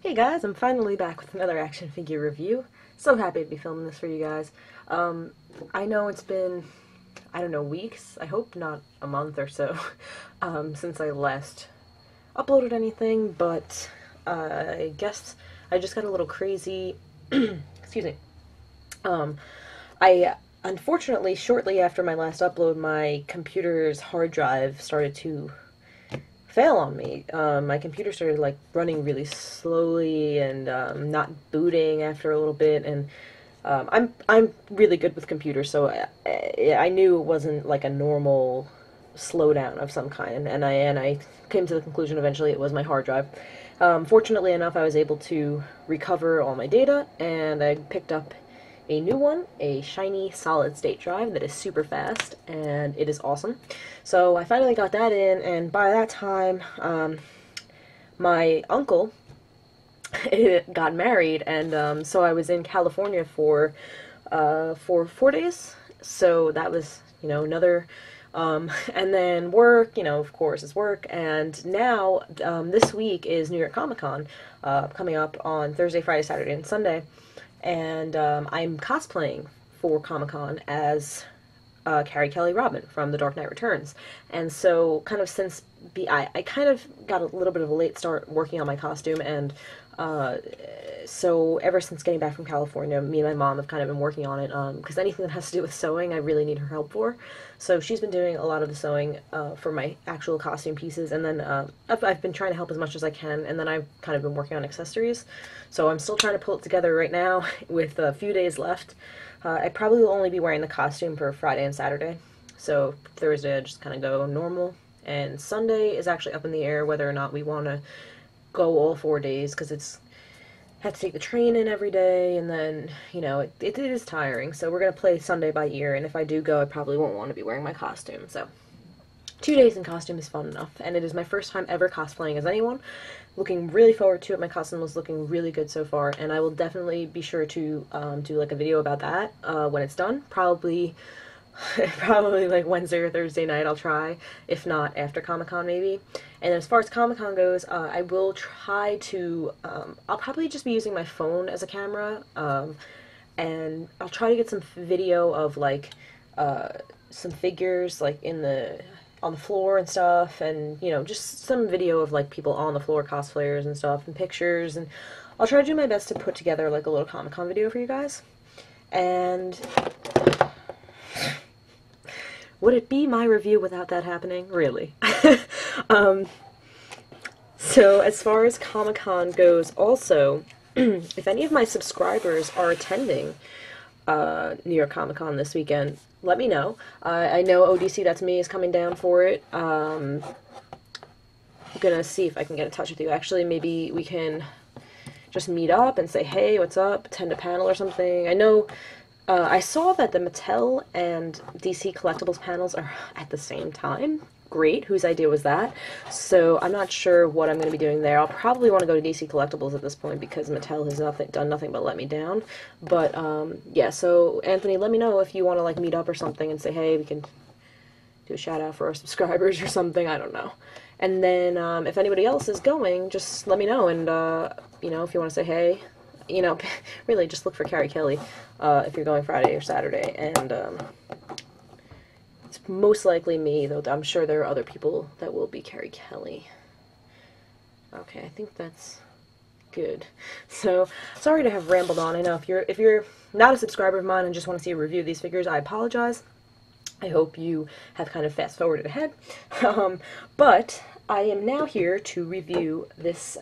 Hey guys, I'm finally back with another action figure review. So happy to be filming this for you guys. I know it's been, I don't know, weeks, I hope not a month or so, since I last uploaded anything, but I guess I just got a little crazy. Excuse me. Um, I unfortunately, shortly after my last upload, my computer's hard drive started to fail on me. My computer started like running really slowly and not booting after a little bit, and I'm really good with computers, so I knew it wasn't like a normal slowdown of some kind, and I came to the conclusion eventually it was my hard drive. Fortunately enough, I was able to recover all my data, and I picked up a new one, a shiny solid state drive that is super fast, and it is awesome. So I finally got that in, and by that time, my uncle got married, and so I was in California for 4 days. So that was, another. And then work, of course, is work. And now, this week is New York Comic Con, coming up on Thursday, Friday, Saturday, and Sunday. And I'm cosplaying for Comic Con as Carrie Kelly Robin from The Dark Knight Returns. And so, kind of since I kind of got a little bit of a late start working on my costume, and so ever since getting back from California, me and my mom have kind of been working on it, because anything that has to do with sewing, I really need her help for. So she's been doing a lot of the sewing for my actual costume pieces, and then I've been trying to help as much as I can, and then I've kind of been working on accessories. So I'm still trying to pull it together right now with a few days left. I probably will only be wearing the costume for Friday and Saturday. So Thursday I just kind of go normal, and Sunday is actually up in the air whether or not we want to go all 4 days, because it's have to take the train in every day, and then, it is tiring, so we're going to play Sunday by ear, and if I do go, I probably won't want to be wearing my costume, so 2 days in costume is fun enough, and it is my first time ever cosplaying as anyone. Looking really forward to it. My costume is looking really good so far, and I will definitely be sure to do like a video about that when it's done, probably like Wednesday or Thursday night. I'll try, if not after Comic-Con maybe. And as far as Comic-Con goes, I will try to, I'll probably just be using my phone as a camera, and I'll try to get some video of like some figures like on the floor and stuff, and just some video of like people on the floor, cosplayers and stuff, and pictures, and I'll try to do my best to put together like a little Comic-Con video for you guys. And would it be my review without that happening? Really? So as far as Comic-Con goes also, if any of my subscribers are attending New York Comic Con this weekend, let me know. I know ODC, that's me, is coming down for it. I'm gonna see if I can get in touch with you. Actually, maybe we can just meet up and say, hey, what's up, attend a panel or something. I know, I saw that the Mattel and DC Collectibles panels are at the same time. Great, whose idea was that? So I'm not sure what I'm going to be doing there. I'll probably want to go to DC Collectibles at this point because Mattel has done nothing but let me down. But yeah, so Anthony, let me know if you want to like meet up or something and say, hey, we can do a shout out for our subscribers or something. I don't know. And then if anybody else is going, just let me know. And if you want to say hey, really just look for Carrie Kelly if you're going Friday or Saturday. And it's most likely me, though I'm sure there are other people that will be Carrie Kelly. Okay, I think that's good. So, sorry to have rambled on. I know if you're not a subscriber of mine and just want to see a review of these figures, I apologize. I hope you have kind of fast-forwarded ahead. But I am now here to review this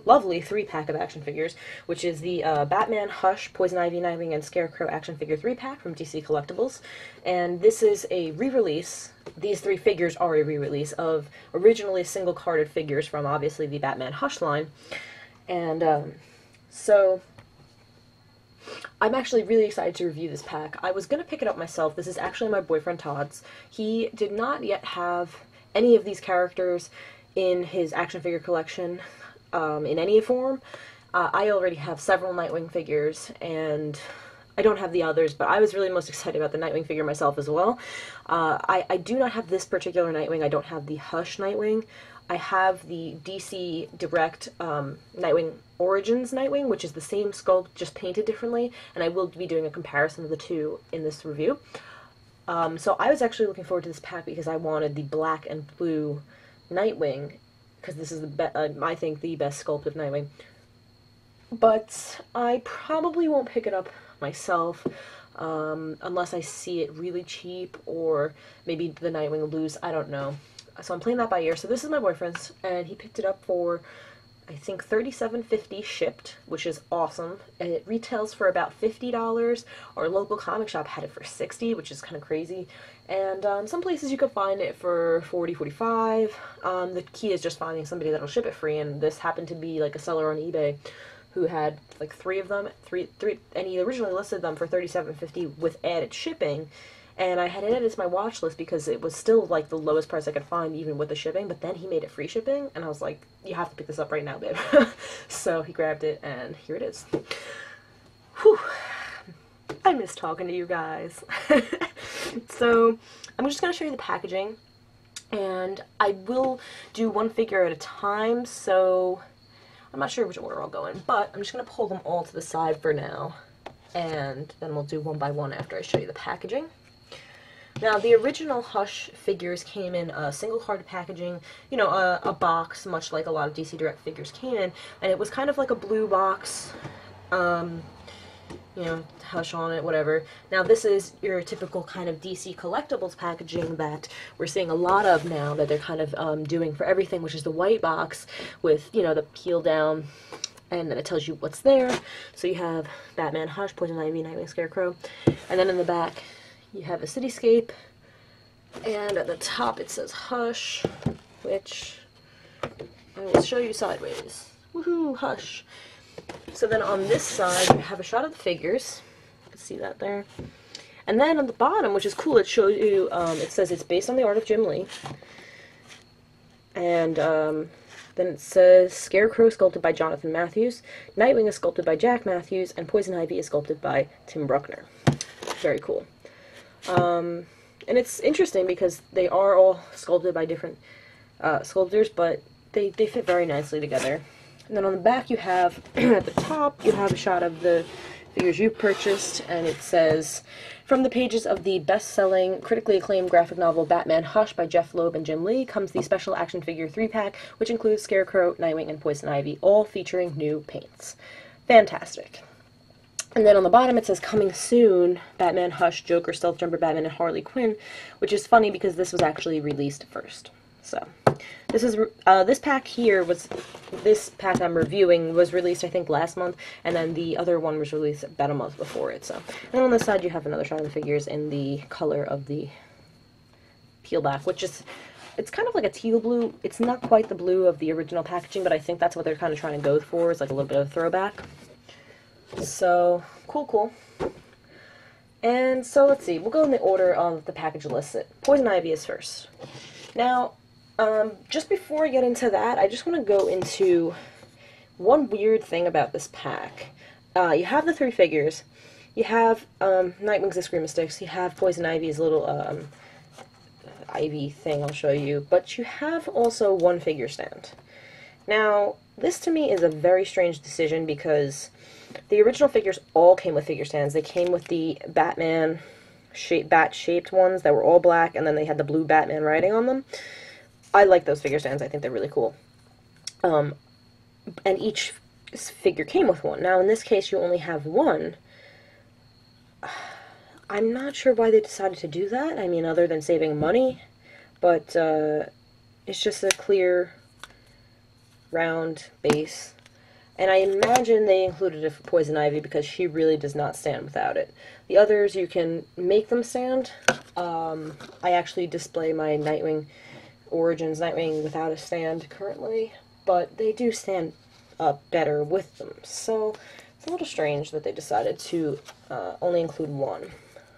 lovely 3-pack of action figures, which is the Batman, Hush, Poison Ivy, Nightwing, and Scarecrow action figure 3-pack from DC Collectibles. And this is a re-release. These 3 figures are a re-release of originally single-carded figures from, obviously, the Batman Hush line. And so I'm actually really excited to review this pack. I was going to pick it up myself. This is actually my boyfriend Todd's. He did not yet have any of these characters in his action figure collection in any form. I already have several Nightwing figures, and I don't have the others, but I was really most excited about the Nightwing figure myself as well. I do not have this particular Nightwing. I don't have the Hush Nightwing. I have the DC Direct Nightwing Origins Nightwing, which is the same sculpt, just painted differently, and I will be doing a comparison of the two in this review. So I was actually looking forward to this pack because I wanted the black and blue Nightwing, because this is I think the best sculpt of Nightwing. But I probably won't pick it up myself unless I see it really cheap, or maybe the Nightwing will lose. I don't know. So I'm playing that by ear. So this is my boyfriend's, and he picked it up for, I think, $37.50 shipped, which is awesome. And it retails for about $50. Our local comic shop had it for $60, which is kind of crazy. And some places you could find it for $40, $45. The key is just finding somebody that'll ship it free, and this happened to be like a seller on eBay who had like three of them, and he originally listed them for $37.50 with added shipping. And I had added it to my watch list because it was still like the lowest price I could find even with the shipping, but then he made it free shipping, and I was like, you have to pick this up right now, babe. So he grabbed it, and here it is. Whew. I miss talking to you guys. So I'm just going to show you the packaging, and I will do one figure at a time, so I'm not sure which order I'll go in, but I'm just going to pull them all to the side for now, and then we'll do one by one after I show you the packaging. Now, the original Hush figures came in a single card packaging, you know, a box, much like a lot of DC Direct figures came in, and it was kind of like a blue box, you know, Hush on it, whatever. Now, this is your typical kind of DC Collectibles packaging that we're seeing a lot of now, that they're kind of doing for everything, which is the white box with, you know, the peel down, and then it tells you what's there. So you have Batman, Hush, Poison Ivy, Nightwing, Scarecrow, and then in the back, you have a cityscape, and at the top it says Hush, which I will show you sideways. Woohoo, Hush. So then on this side, you have a shot of the figures. You can see that there. And then on the bottom, which is cool, it shows you, it says it's based on the art of Jim Lee. And then it says Scarecrow sculpted by Jonathan Matthews, Nightwing is sculpted by Jack Matthews, and Poison Ivy is sculpted by Tim Bruckner. Very cool. And it's interesting because they are all sculpted by different sculptors, but they fit very nicely together. And then on the back you have, at the top, you have a shot of the figures you purchased, and it says, from the pages of the best-selling, critically acclaimed graphic novel Batman Hush by Jeff Loeb and Jim Lee comes the special action figure 3-pack, which includes Scarecrow, Nightwing, and Poison Ivy, all featuring new paints. Fantastic. And then on the bottom it says, coming soon, Batman, Hush, Joker, Stealth Jumper, Batman, and Harley Quinn, which is funny because this was actually released first. So, this is, this pack here was, this pack I'm reviewing was released I think last month, and then the other one was released about a month before it, so. And on this side you have another shot of the figures in the color of the peel back, which is, it's kind of like a teal blue. It's not quite the blue of the original packaging, but I think that's what they're kind of trying to go for, is like a little bit of a throwback. So, cool. And so, let's see, we'll go in the order of the package list. Poison Ivy is first. Now, just before I get into that, I just want to go into one weird thing about this pack. You have the 3 figures. You have Nightwing's Screaming-Sticks. You have Poison Ivy's little Ivy thing I'll show you. But you have also one figure stand. Now, this to me is a very strange decision because the original figures all came with figure stands. They came with the Batman bat-shaped ones that were all black, and then they had the blue Batman writing on them. I like those figure stands. I think they're really cool. And each figure came with one. Now, in this case, you only have one. I'm not sure why they decided to do that. I mean, other than saving money. But it's just a clear, round base. And I imagine they included it for Poison Ivy because she really does not stand without it. The others, you can make them stand. I actually display my Nightwing Origins Nightwing without a stand currently, but they do stand up better with them. So it's a little strange that they decided to only include one.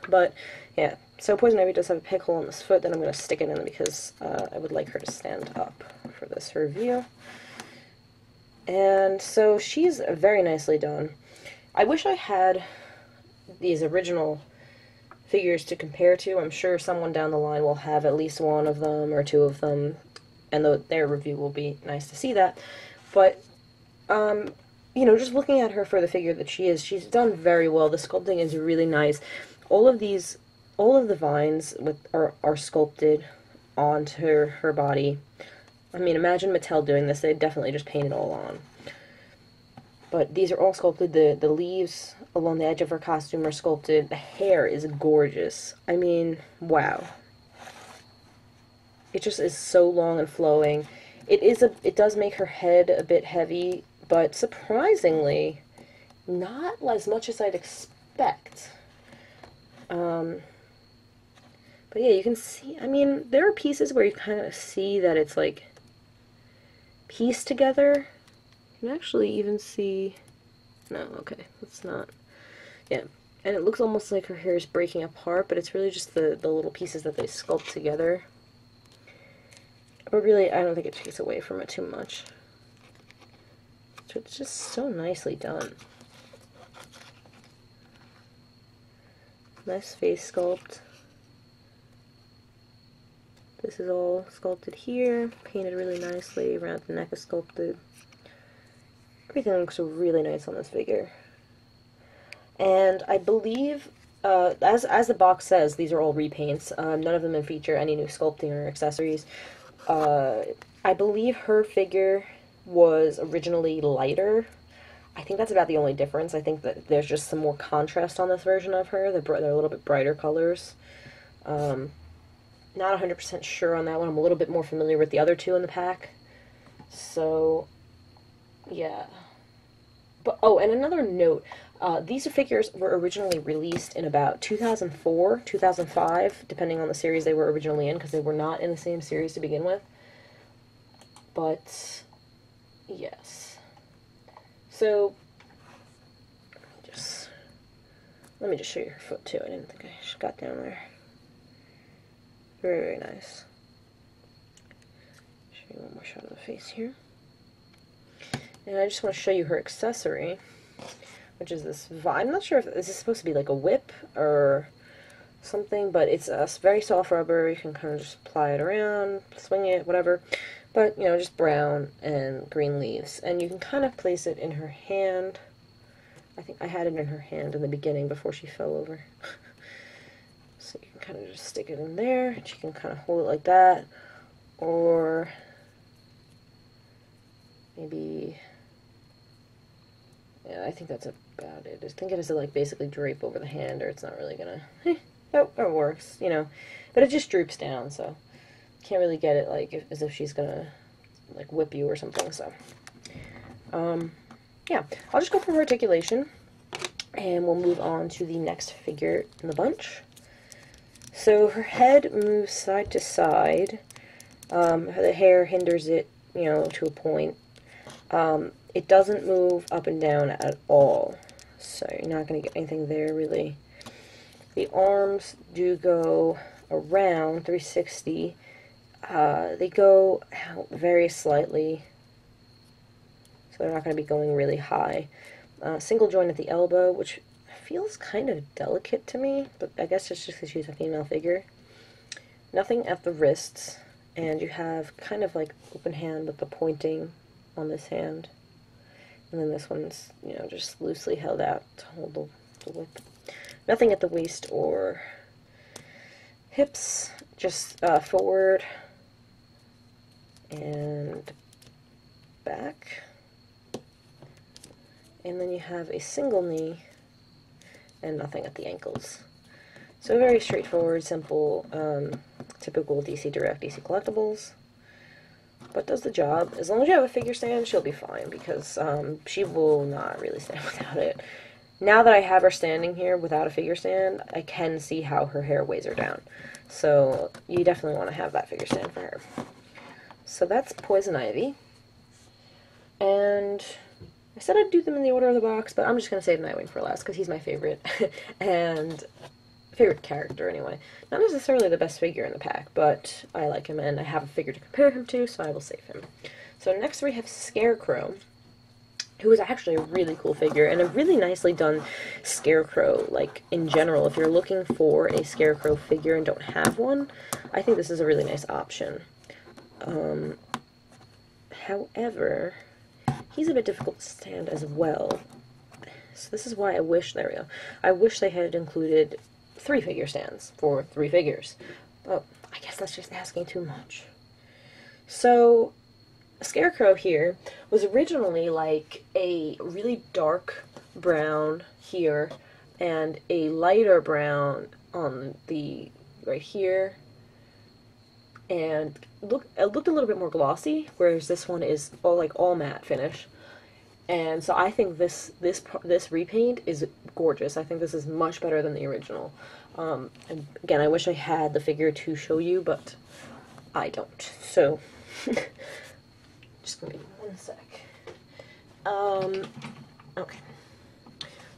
But yeah, so Poison Ivy does have a peg hole in this foot that I'm going to stick it in because I would like her to stand up for this review. And so she's very nicely done. I wish I had these original figures to compare to. I'm sure someone down the line will have at least one of them or two of them and their review will be nice to see that. But, you know, just looking at her for the figure that she is, she's done very well. The sculpting is really nice. All of the vines are sculpted onto her body. I mean, imagine Mattel doing this. They'd definitely just paint it all on. But these are all sculpted. The leaves along the edge of her costume are sculpted. The hair is gorgeous. I mean, wow. It just is so long and flowing. It does make her head a bit heavy, but surprisingly, not as much as I'd expect. But yeah, you can see, I mean, there are pieces where you kind of see that it's like pieced together. You can actually even see, no, okay, that's not, yeah, and it looks almost like her hair is breaking apart, but it's really just the little pieces that they sculpt together. But really, I don't think it takes away from it too much. So it's just so nicely done. Nice face sculpt. This is all sculpted here, painted really nicely, around the neck is sculpted. Everything looks really nice on this figure. And I believe, as the box says, these are all repaints. None of them feature any new sculpting or accessories. I believe her figure was originally lighter. I think that's about the only difference. I think that there's just some more contrast on this version of her. They're a little bit brighter colors. Not 100% sure on that one. I'm a little bit more familiar with the other two in the pack. So, yeah. But, oh, and another note. These figures were originally released in about 2004, 2005, depending on the series they were originally in, because they were not in the same series to begin with. But, yes. So, let me just show you her foot, too. I didn't think I got down there. Very, very nice. Show you one more shot of the face here. And I just want to show you her accessory, which is this vine. I'm not sure if this is supposed to be like a whip or something, but it's a very soft rubber. You can kind of just apply it around, swing it, whatever. But, you know, just brown and green leaves. And you can kind of place it in her hand. I think I had it in her hand in the beginning before she fell over. So you can kind of just stick it in there, and she can kind of hold it like that. Or maybe, yeah, I think that's about it. I think it has to, like, basically drape over the hand, or it's not really gonna, oh, it works, you know. But it just droops down, so can't really get it, like, as if she's gonna, like, whip you or something, so. Yeah, I'll just go for articulation, and we'll move on to the next figure in the bunch. So her head moves side to side. The hair hinders it, you know, to a point. It doesn't move up and down at all, so you're not going to get anything there, really. The arms do go around 360. They go out very slightly, so they're not going to be going really high. Single joint at the elbow, which feels kind of delicate to me, but I guess it's just because she's a female figure. Nothing at the wrists, and you have kind of like open hand with the pointing on this hand. And then this one's, you know, just loosely held out to hold the whip. Nothing at the waist or hips, just forward and back. And then you have a single knee and nothing at the ankles. So very straightforward, simple, typical DC Direct, DC Collectibles. But does the job. As long as you have a figure stand, she'll be fine, because she will not really stand without it. Now that I have her standing here without a figure stand, I can see how her hair weighs her down. So you definitely want to have that figure stand for her. So that's Poison Ivy. And I said I'd do them in the order of the box, but I'm just going to save Nightwing for last, because he's my favorite. And favorite character, anyway. Not necessarily the best figure in the pack, but I like him, and I have a figure to compare him to, so I will save him. So next we have Scarecrow, who is actually a really cool figure, and a really nicely done Scarecrow. Like, in general, if you're looking for a Scarecrow figure and don't have one, I think this is a really nice option. However, he's a bit difficult to stand as well. So this is why I wish, there we go, I wish they had included 3 figure stands for 3 figures. But I guess that's just asking too much. So, Scarecrow here was originally like a really dark brown here and a lighter brown on the right here, and it looked a little bit more glossy, whereas this one is all matte finish. And so I think this repaint is gorgeous. I think this is much better than the original. And again, I wish I had the figure to show you, but I don't. So just give me 1 sec. Okay.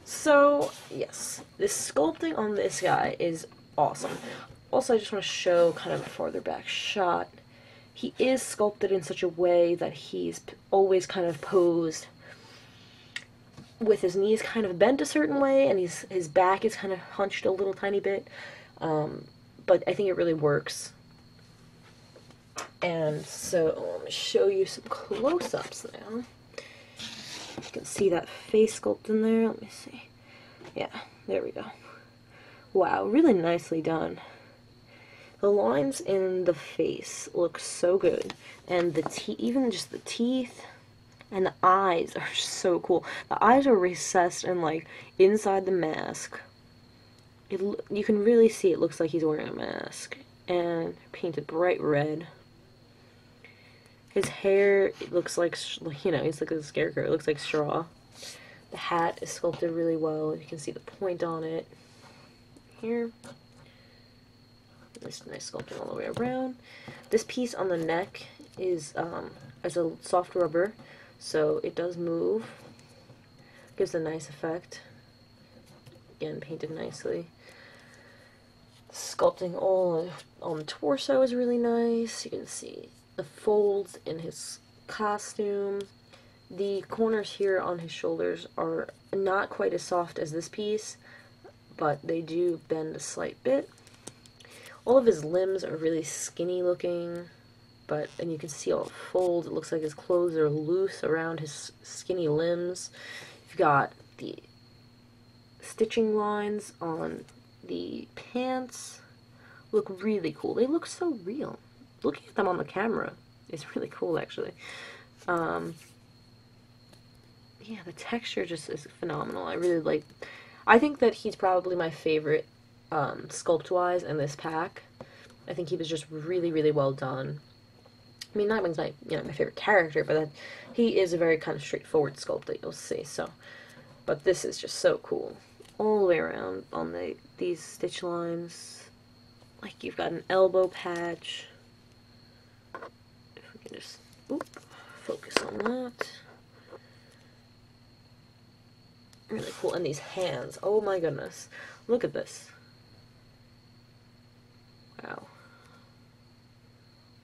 So, yes, this sculpting on this guy is awesome. Also, I just want to show kind of a farther back shot. He is sculpted in such a way that he's always kind of posed with his knees kind of bent a certain way, and his back is kind of hunched a little tiny bit. But I think it really works. And so, let me show you some close-ups now. You can see that face sculpt in there. Let me see. Yeah, there we go. Wow, really nicely done. The lines in the face look so good, and even just the teeth and the eyes are so cool. The eyes are recessed and like inside the mask. You can really see it looks like he's wearing a mask, and painted bright red. His hair, it looks like, you know, he's like a scarecrow. It looks like straw. The hat is sculpted really well. You can see the point on it here. Nice sculpting all the way around. This piece on the neck is as a soft rubber, so it does move. Gives a nice effect. Again, painted nicely. Sculpting all on the torso is really nice. You can see the folds in his costume. The corners here on his shoulders are not quite as soft as this piece, but they do bend a slight bit. All of his limbs are really skinny looking, and you can see all the folds. It looks like his clothes are loose around his skinny limbs. You've got the stitching lines on the pants. Look really cool. They look so real. Looking at them on the camera is really cool, actually. Yeah, the texture just is phenomenal. I really like. I think that he's probably my favorite sculpt-wise in this pack. I think he was just really, really well done. I mean, Nightwing's my favorite character, but he is a very kind of straightforward sculpt that you'll see. So, but this is just so cool, all the way around on these stitch lines. Like you've got an elbow patch. If we can just focus on that. Really cool. And these hands. Oh my goodness. Look at this. Wow.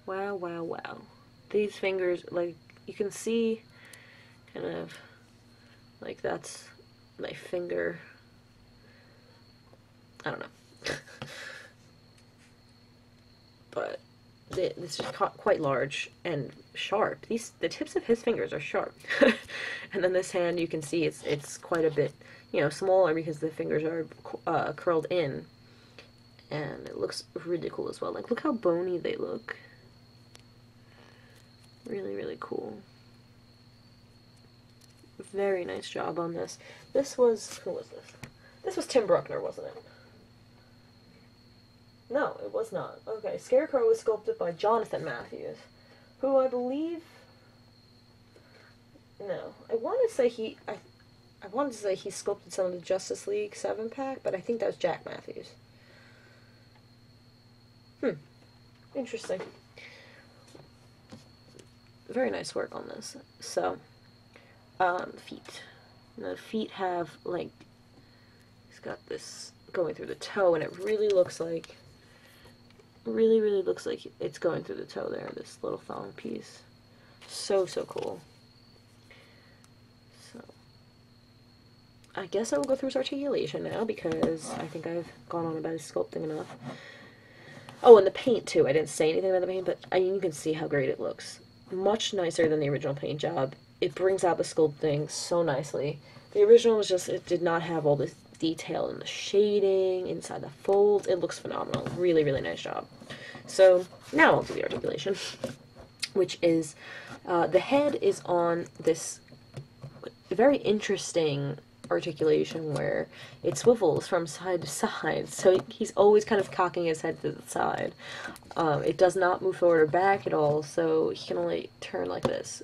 Wow, wow, wow. These fingers, like, you can see kind of like that's my finger. I don't know. But this is quite large and sharp. The tips of his fingers are sharp. And then this hand, you can see it's quite a bit, smaller because the fingers are curled in. And it looks really cool as well. Like, look how bony they look. Really, really cool. Very nice job on this. Who was this? This was Tim Bruckner, wasn't it? No, it was not. Okay, Scarecrow was sculpted by Jonathan Matthews, who I believe... No, I wanted to say he sculpted some of the Justice League 7-pack, but I think that was Jack Matthews. Interesting. Very nice work on this. So, feet. The feet have, like, he's got this going through the toe, and it really looks like, really looks like it's going through the toe there, this little thong piece. So cool. So, I guess I will go through his articulation now, because I think I've gone on about his sculpting enough. Oh, and the paint too. I didn't say anything about the paint, but I mean, you can see how great it looks. Much nicer than the original paint job. It brings out the sculpting so nicely. The original was just, it did not have all this detail in the shading, inside the folds. It looks phenomenal. Really, really nice job. So, now I'll do the articulation, which is, the head is on this very interesting articulation where it swivels from side to side, so he's always kind of cocking his head to the side. It does not move forward or back at all, so he can only turn like this,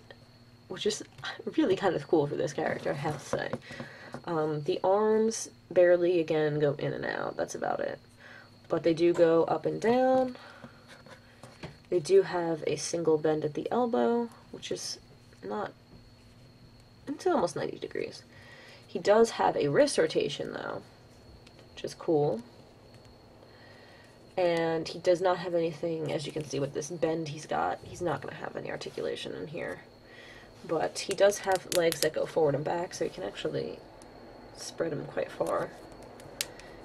which is really kind of cool for this character, I have to say. The arms barely, again, go in and out. That's about it. But they do go up and down. They do have a single bend at the elbow, which is not... It's almost 90 degrees. He does have a wrist rotation, though, which is cool. And he does not have anything, as you can see with this bend he's got, he's not going to have any articulation in here. But he does have legs that go forward and back, so you can actually spread him quite far.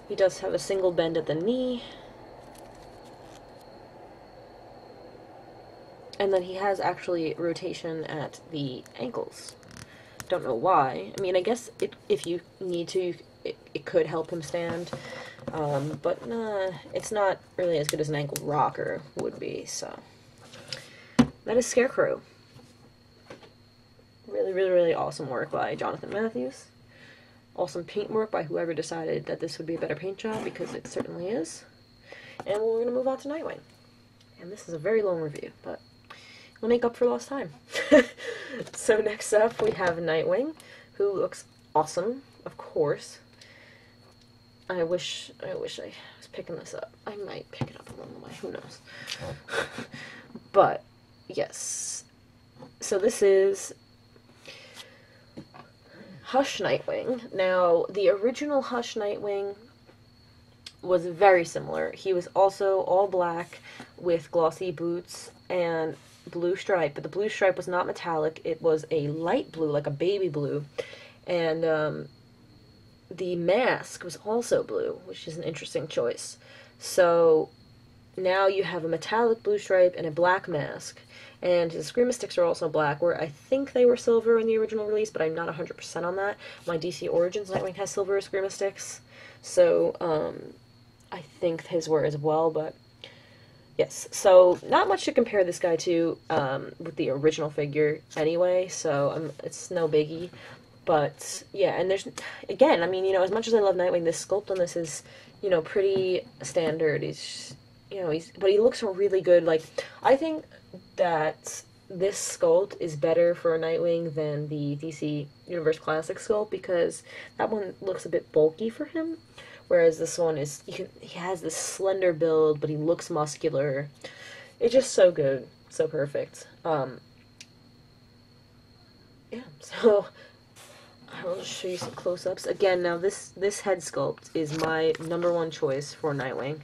He does have a single bend at the knee. And then he has actually rotation at the ankles. Don't know why. I mean, I guess if you need to, it could help him stand. But it's not really as good as an ankle rocker would be, so. That is Scarecrow. Really, really, really awesome work by Jonathan Matthews. Awesome paint work by whoever decided that this would be a better paint job, because it certainly is. And we're going to move on to Nightwing. And this is a very long review, but we'll make up for lost time. So next up we have Nightwing, who looks awesome, of course. I wish I was picking this up. I might pick it up along the way, who knows. But, yes. So this is Hush Nightwing. Now, the original Hush Nightwing was very similar. He was also all black with glossy boots and blue stripe, but the blue stripe was not metallic. It was a light blue, like a baby blue. And the mask was also blue, which is an interesting choice. So now you have a metallic blue stripe and a black mask. And his Screamer sticks are also black, where I think they were silver in the original release, but I'm not 100% on that. My DC Origins Nightwing has silver Screamer sticks, so I think his were as well, but yes. So not much to compare this guy to with the original figure anyway, so it's no biggie. But yeah, and there's, again, I mean, you know, as much as I love Nightwing, this sculpt on this is, you know, pretty standard. He's, you know, but he looks really good. Like, I think that this sculpt is better for Nightwing than the DC Universe Classic sculpt, because that one looks a bit bulky for him, whereas this one is, he has this slender build, but he looks muscular. It's just so good, so perfect. Yeah, so I'll just show you some close-ups. Again, now this head sculpt is my #1 choice for Nightwing.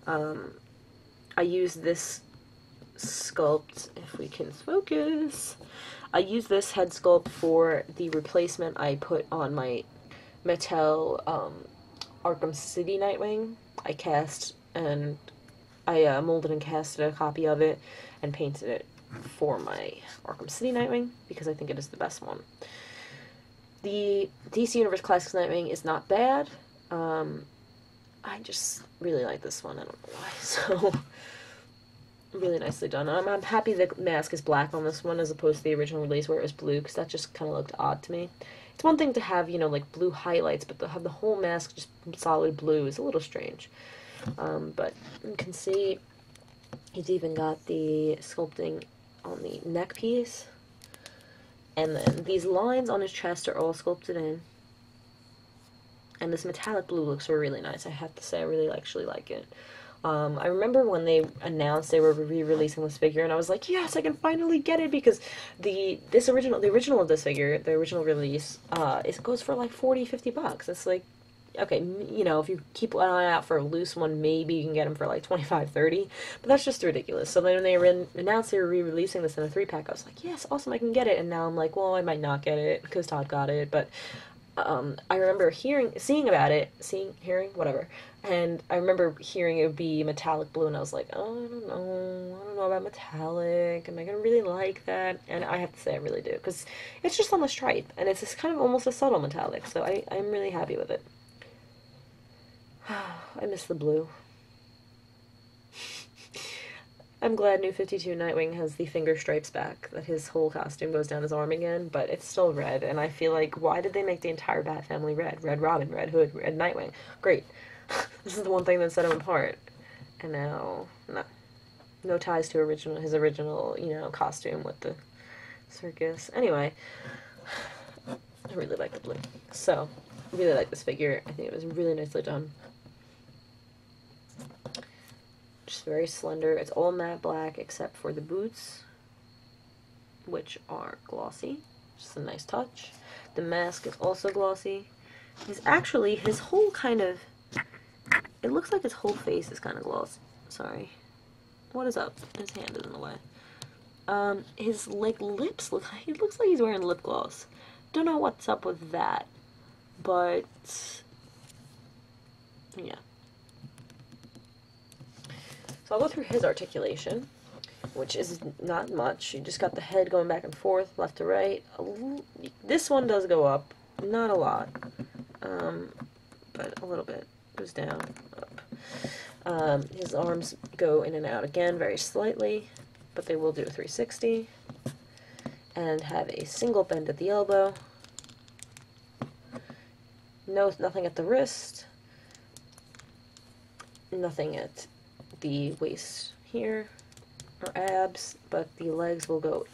I use this sculpt, if we can focus, I use this head sculpt for the replacement I put on my Mattel Arkham City Nightwing. I cast and I molded and casted a copy of it and painted it for my Arkham City Nightwing, because I think it is the best one. The DC Universe Classics Nightwing is not bad. I just really like this one, I don't know why, so really nicely done. I'm happy the mask is black on this one as opposed to the original release where it was blue, because that just kind of looked odd to me. It's one thing to have, you know, like blue highlights, but to have the whole mask just solid blue is a little strange. But you can see he's even got the sculpting on the neck piece. And then these lines on his chest are all sculpted in. And this metallic blue looks really nice, I have to say. I really actually like it. I remember when they announced they were re-releasing this figure, and I was like, yes, I can finally get it, because the original of this figure, the original release, it goes for like $40-50. It's like, okay, you know, if you keep an eye out for a loose one, maybe you can get them for like $25-30, but that's just ridiculous. So then when they announced they were re-releasing this in a 3-pack, I was like, yes, awesome, I can get it, and now I'm like, well, I might not get it, because Todd got it, but I remember hearing, whatever, and I remember hearing it would be metallic blue, and I was like, oh, I don't know about metallic, am I gonna really like that? And I have to say I really do, because it's just on the stripe, and it's just kind of almost a subtle metallic, so I'm really happy with it. I miss the blue. I'm glad New 52 Nightwing has the finger stripes back, that his whole costume goes down his arm again, but it's still red, and I feel like, why did they make the entire Bat family red? Red Robin, Red Hood, Red Nightwing. Great. This is the one thing that set him apart. And now, no. No ties to his original, costume with the circus. Anyway, I really like the blue. So, I really like this figure. I think it was really nicely done. Just very slender. It's all matte black except for the boots, which are glossy. Just a nice touch. The mask is also glossy. His whole kind of, it looks like his whole face is kind of glossy. Sorry. What is up? His hand is in the way. His, lips he looks like he's wearing lip gloss. Don't know what's up with that, but, yeah. So I'll go through his articulation, which is not much. You just got the head going back and forth, left to right. This one does go up, not a lot, but a little bit. Goes down, up. His arms go in and out again, very slightly, but they will do a 360, and have a single bend at the elbow. Nothing at the wrist. Nothing at the waist here, or abs, but the legs will go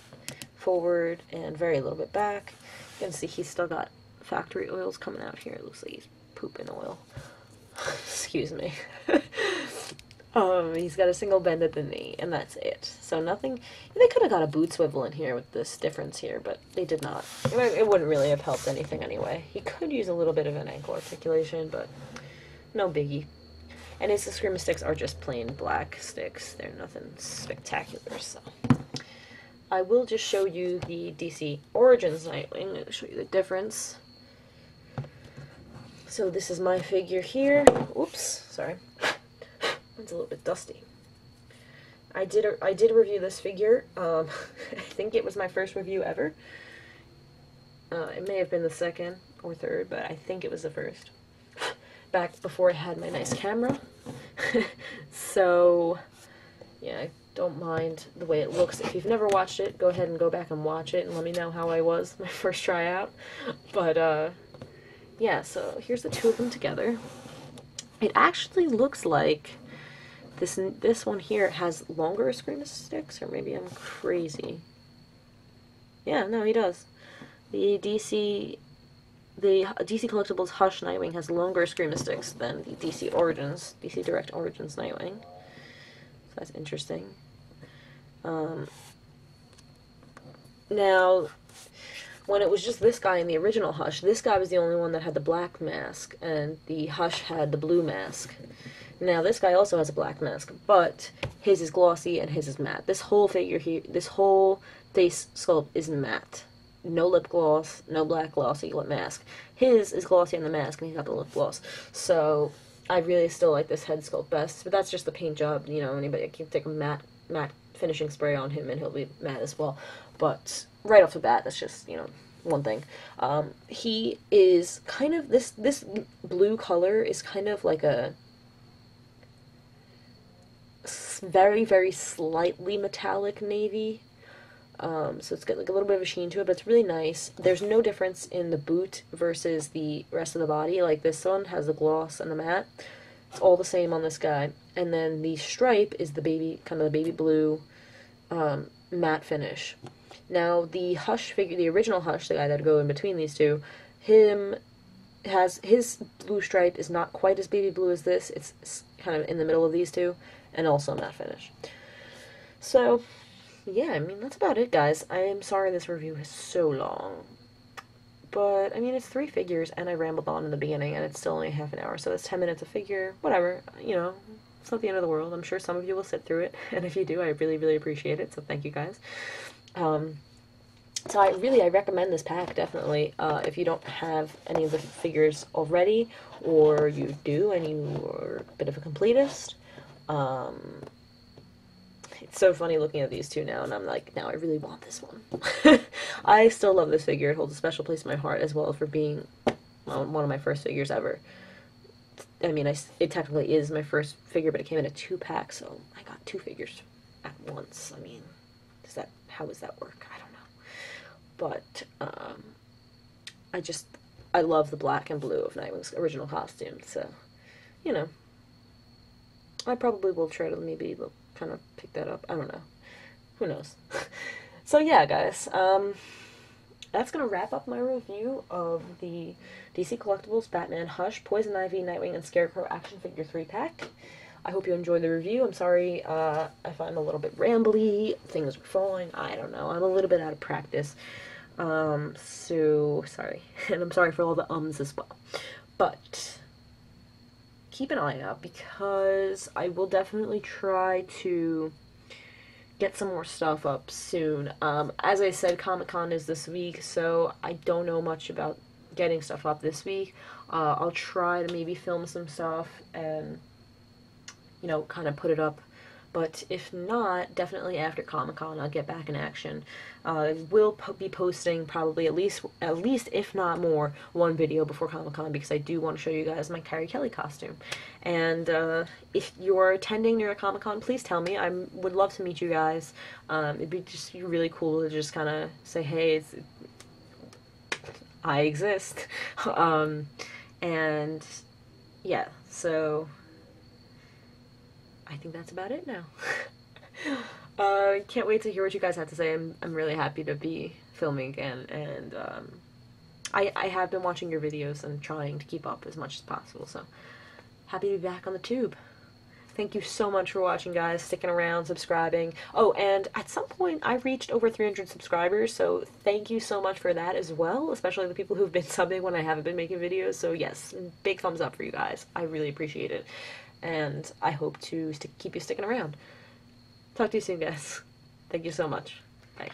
forward and very little bit back. You can see he's still got factory oils coming out here. It looks like he's pooping oil. Excuse me. He's got a single bend at the knee, and that's it. So nothing. They could have got a boot swivel in here with this difference here, but they did not. It wouldn't really have helped anything anyway. He could use a little bit of an ankle articulation, but no biggie. And his Screamer sticks are just plain black sticks. They're nothing spectacular, so. I will just show you the DC Origins Nightwing. I'll show you the difference. So this is my figure here. Oops, sorry. It's a little bit dusty. I did review this figure. I think it was my first review ever. It may have been the second or third, but I think it was the first. Back before I had my nice camera. So, yeah, I don't mind the way it looks. If you've never watched it, go ahead and go back and watch it and let me know how I was my first tryout. But, yeah, so here's the two of them together. It actually looks like this one here has longer Screamer sticks, or maybe I'm crazy. Yeah, no, he does. The DC Collectibles Hush Nightwing has longer Screamer sticks than the DC Direct Origins Nightwing. So that's interesting. Now, when it was just this guy in the original Hush, this guy was the only one that had the black mask, and the Hush had the blue mask. Now, this guy also has a black mask, but his is glossy and his is matte. This whole figure here, this whole face sculpt is matte. No lip gloss, no black glossy lip mask. His is glossy on the mask, and he's got the lip gloss. So, I really still like this head sculpt best, but that's just the paint job. You know, anybody can take a matte finishing spray on him, and he'll be matte as well. But right off the bat, that's just, one thing. He is kind of, this blue color is kind of like a very, very slightly metallic navy. So it's got like a little bit of a sheen to it, but it's really nice. There's no difference in the boot versus the rest of the body. Like this one has the gloss and the matte. It's all the same on this guy. And then the stripe is the baby blue matte finish. Now the Hush figure, the original Hush, the guy that'd go in between these two, his blue stripe is not quite as baby blue as this. It's kind of in the middle of these two, and also matte finish. So, yeah, I mean, that's about it, guys. I am sorry this review is so long. But, I mean, it's 3 figures, and I rambled on in the beginning, and it's still only half an hour, so it's 10 minutes a figure. Whatever, it's not the end of the world. I'm sure some of you will sit through it, and if you do, I really, really appreciate it, so thank you, guys. So I recommend this pack, definitely. If you don't have any of the figures already, or you do and you're a bit of a completist, it's so funny looking at these two now, and I'm like, now I really want this one. I still love this figure. It holds a special place in my heart, as well for being one of my first figures ever. I mean, it technically is my first figure, but it came in a 2-pack, so I got 2 figures at once. I mean, how does that work? I don't know. But, I love the black and blue of Nightwing's original costume, so, you know. I probably will try to maybe kind of pick that up. I don't know. Who knows? So yeah, guys, that's going to wrap up my review of the DC Collectibles Batman Hush, Poison Ivy, Nightwing, and Scarecrow action figure 3-pack. I hope you enjoyed the review. I'm sorry if I'm a little bit rambly. Things were falling. I don't know. I'm a little bit out of practice. So, sorry. And I'm sorry for all the ums as well. But keep an eye out, because I will definitely try to get some more stuff up soon. As I said, Comic-Con is this week, so I don't know much about getting stuff up this week. I'll try to maybe film some stuff and, you know, kind of put it up. But if not, definitely after Comic-Con, I'll get back in action. I will be posting probably at least, if not more, one video before Comic-Con, because I do want to show you guys my Carrie Kelly costume. And if you're attending near a Comic-Con, please tell me. I would love to meet you guys. It'd be just really cool to just kind of say, hey, I exist. And yeah, so I think that's about it now. Can't wait to hear what you guys have to say. I'm really happy to be filming again, and I have been watching your videos and trying to keep up as much as possible, so happy to be back on the tube. Thank you so much for watching, guys, sticking around, subscribing. Oh, and at some point, I reached over 300 subscribers, so thank you so much for that as well, especially the people who've been subbing when I haven't been making videos. So yes, big thumbs up for you guys. I really appreciate it, and I hope to keep you sticking around. Talk to you soon, guys. Thank you so much. Bye.